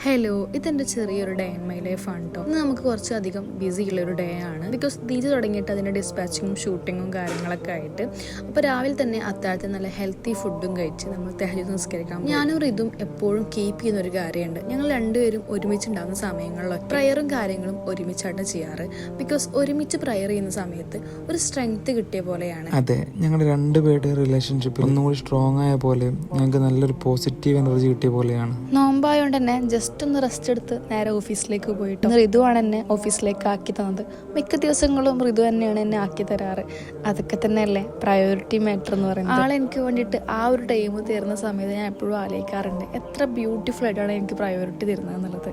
Hello, ഇതെൻ്റെ ചെറിയൊരു day in my life ആണ് കേട്ടോ. ഇന്ന് നമുക്ക് കുറച്ചധികം ബിസി ഉള്ളൊരു ഡേ ആണ്. ബിക്കോസ് ദീജ തുടങ്ങിയിട്ട് അതിൻ്റെ ഡിസ്പാച്ചിങ്ങും ഷൂട്ടിങ്ങും കാര്യങ്ങളൊക്കെ ആയിട്ട് അപ്പോൾ രാവിലെ തന്നെ അത്താഴത്തിൽ നല്ല ഹെൽത്തി ഫുഡും കഴിച്ച് നമ്മൾ തഹജ്ജുദ് നിസ്കരിക്കാം. ഞാനും ഇതും എപ്പോഴും കീപ്പ് ചെയ്യുന്ന ഒരു കാര്യമുണ്ട്. ഞങ്ങൾ രണ്ടുപേരും ഒരുമിച്ചുണ്ടാകുന്ന സമയങ്ങളിലൊക്കെ പ്രയറും കാര്യങ്ങളും ഒരുമിച്ചാണ് ചെയ്യാറ്. ബിക്കോസ് ഒരുമിച്ച് പ്രയർ ചെയ്യുന്ന സമയത്ത് ഒരു സ്ട്രെങ്ത് കിട്ടിയ പോലെയാണ്. അതെ, ഞങ്ങളുടെ രണ്ടുപേരുടെ റിലേഷൻഷിപ്പ് ഒന്നുകൂടി സ്ട്രോങ് ആയ പോലെ ഞങ്ങൾക്ക് നല്ലൊരു പോസിറ്റീവ് എനർജി കിട്ടിയ പോലെയാണ്. നോമ്പായോണ്ട് തന്നെ ജസ്റ്റ് ഒന്ന് റെസ്റ്റ് എടുത്ത് നേരെ ഓഫീസിലേക്ക് പോയിട്ട് ഋതുവാണ് എന്നെ ഓഫീസിലേക്ക് ആക്കി തന്നത്. മിക്ക ദിവസങ്ങളും ഋതു തന്നെയാണ് എന്നെ ആക്കി തരാറ്. അതൊക്കെ തന്നെയല്ലേ പ്രയോറിറ്റി മാറ്റർ എന്ന് പറയുന്നത്. ആളെനിക്ക് വേണ്ടിയിട്ട് ആ ഒരു ടൈം തരുന്ന സമയത്ത് ഞാൻ എപ്പോഴും ആലോചിക്കാറുണ്ട് എത്ര ബ്യൂട്ടിഫുൾ ആയിട്ടാണ് എനിക്ക് പ്രയോറിറ്റി തരുന്നത് എന്നുള്ളത്.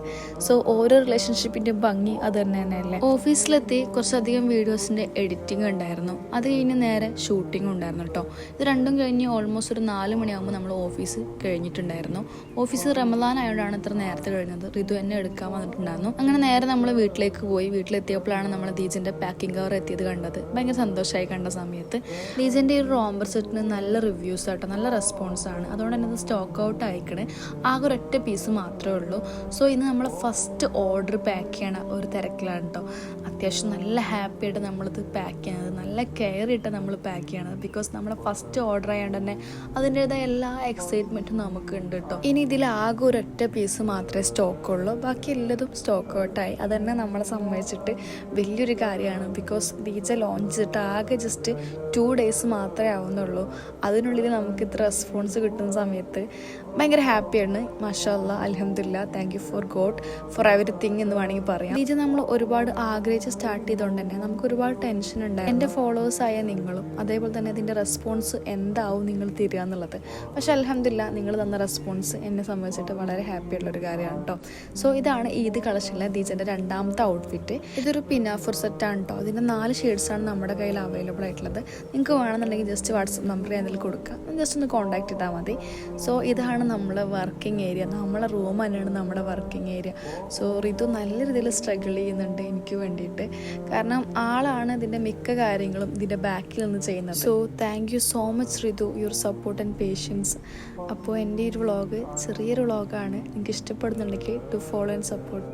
സോ ഓരോ റിലേഷൻഷിപ്പിൻ്റെ ഭംഗി അത് തന്നെയല്ലേ. ഓഫീസിലെത്തി കുറച്ചധികം വീഡിയോസിൻ്റെ എഡിറ്റിംഗ് ഉണ്ടായിരുന്നു. അത് കഴിഞ്ഞ് നേരെ ഷൂട്ടിംഗ് ഉണ്ടായിരുന്നു കേട്ടോ. ഇത് രണ്ടും കഴിഞ്ഞ് ഓൾമോസ്റ്റ് ഒരു 4 മണിയാകുമ്പോൾ നമ്മൾ ഓഫീസ് കഴിഞ്ഞിട്ടുണ്ടായിരുന്നു. ഓഫീസ് റമദാൻ ആയതുകൊണ്ടാണ് ഇത്ര നേരത്തെ കഴിഞ്ഞത്. ഋതു എന്നെ എടുക്കാൻ വന്നിട്ടുണ്ടായിരുന്നു. അങ്ങനെ നേരെ നമ്മൾ വീട്ടിലേക്ക് പോയി. വീട്ടിലെത്തിയപ്പോഴാണ് നമ്മൾ ദീജന്റെ പാക്കിംഗ് കവർ എത്തിയത് കണ്ടത്. ഭയങ്കര സന്തോഷമായി കണ്ട സമയത്ത്. ദീജന്റെ ഈ റോംബർ സെറ്റിന് നല്ല റിവ്യൂസ് ആട്ടോ, നല്ല റെസ്പോൺസ് ആണ്. അതുകൊണ്ട് തന്നെ ഇത് സ്റ്റോക്ക് ഔട്ട് ആയിക്കണേ. ആകെ ഒരൊറ്റ പീസ് മാത്രമേ ഉള്ളൂ. സോ ഇന്ന് നമ്മൾ ഫസ്റ്റ് ഓർഡർ പാക്ക് ചെയ്യണ ഒരു തിരക്കിലാണ് കേട്ടോ. അത്യാവശ്യം നല്ല ഹാപ്പി ആയിട്ട് നമ്മളിത് പാക്ക് ചെയ്യണത്, നല്ല കെയർ ഇട്ട് നമ്മൾ പാക്ക് ചെയ്യണത്. ബിക്കോസ് നമ്മളെ ഫസ്റ്റ് ഓർഡർ ആയതുകൊണ്ട് തന്നെ അതിൻ്റെതായ എല്ലാ എക്സൈറ്റ്മെൻറ്റും നമുക്ക് ഉണ്ട് കേട്ടോ. ഇനി ഇതിൽ ആകെ ഒരൊറ്റ പീസ് മാത്രമേ സ്റ്റോക്കുള്ളൂ. ബാക്കി എല്ലാതും സ്റ്റോക്ക് ഔട്ടായി. അത് തന്നെ നമ്മളെ സംബന്ധിച്ചിട്ട് വലിയൊരു കാര്യമാണ്. ബിക്കോസ് ദീജ ലോഞ്ച് ചെയ്തിട്ട് ആകെ ജസ്റ്റ് 2 days മാത്രമേ ആവുന്നുള്ളൂ. അതിനുള്ളിൽ നമുക്ക് ഇത്ര റെസ്പോൺസ് കിട്ടുന്ന സമയത്ത് ഭയങ്കര ഹാപ്പിയാണ്. മാഷാ അല്ലാഹ്, അൽഹംദുലില്ലാ, thank you for God for everything എന്ന് വേണമെങ്കിൽ പറയാം. ദീജ നമ്മൾ ഒരുപാട് ആഗ്രഹിച്ച് സ്റ്റാർട്ട് ചെയ്തുകൊണ്ട് തന്നെ നമുക്ക് ഒരുപാട് ടെൻഷൻ ഉണ്ടായി. എൻ്റെ ഫോളോവേഴ്സായ നിങ്ങളും അതേപോലെ തന്നെ ഇതിൻ്റെ റെസ്പോൺസ് എന്താവും നിങ്ങൾ തരിക എന്നുള്ളത്. പക്ഷെ അൽഹംദുലില്ലാ, നിങ്ങൾ തന്ന റെസ്പോൺസ് എന്നെ സംബന്ധിച്ചിട്ട് വളരെ ഹാപ്പിയുള്ളൊരു കാര്യമാണ് കേട്ടോ. സോ ഇതാണ് ഈദ് കളക്ഷനിലെ ദീജൻ്റെ രണ്ടാമത്തെ ഔട്ട്ഫിറ്റ്. ഇതൊരു പിനാഫോർ സെറ്റാണ് കേട്ടോ. ഇതിൻ്റെ 4 ഷെയ്ഡ്സാണ് നമ്മുടെ കയ്യിൽ അവൈലബിൾ ആയിട്ടുള്ളത്. നിങ്ങൾക്ക് വേണമെന്നുണ്ടെങ്കിൽ ജസ്റ്റ് വാട്സപ്പ് നമ്പർ അതിൽ കൊടുക്കുക, ജസ്റ്റ് ഒന്ന് കോൺടാക്ട് ചെയ്താൽ മതി. സോ ഇതാണ് നമ്മളെ വർക്കിംഗ് ഏരിയ. നമ്മളെ റൂം തന്നെയാണ് നമ്മുടെ വർക്കിംഗ് ഏരിയ. സോ ഋതു നല്ല രീതിയിൽ സ്ട്രഗിൾ ചെയ്യുന്നുണ്ട് എനിക്ക് വേണ്ടിയിട്ട്. കാരണം ആളാണ് ഇതിൻ്റെ മിക്ക കാര്യങ്ങളും ഇതിൻ്റെ ബാക്കിൽ നിന്ന് ചെയ്യുന്നത്. So thank you so much Ritu, your support and patience. അപ്പോൾ എൻ്റെ ഈ ഒരു വ്ളോഗ് ചെറിയൊരു വ്ളോഗാണ്. നിങ്ങൾക്ക് ഇഷ്ടപ്പെടുന്നുണ്ടെങ്കിൽ ടു ഫോളോ ആൻഡ് സപ്പോർട്ട്.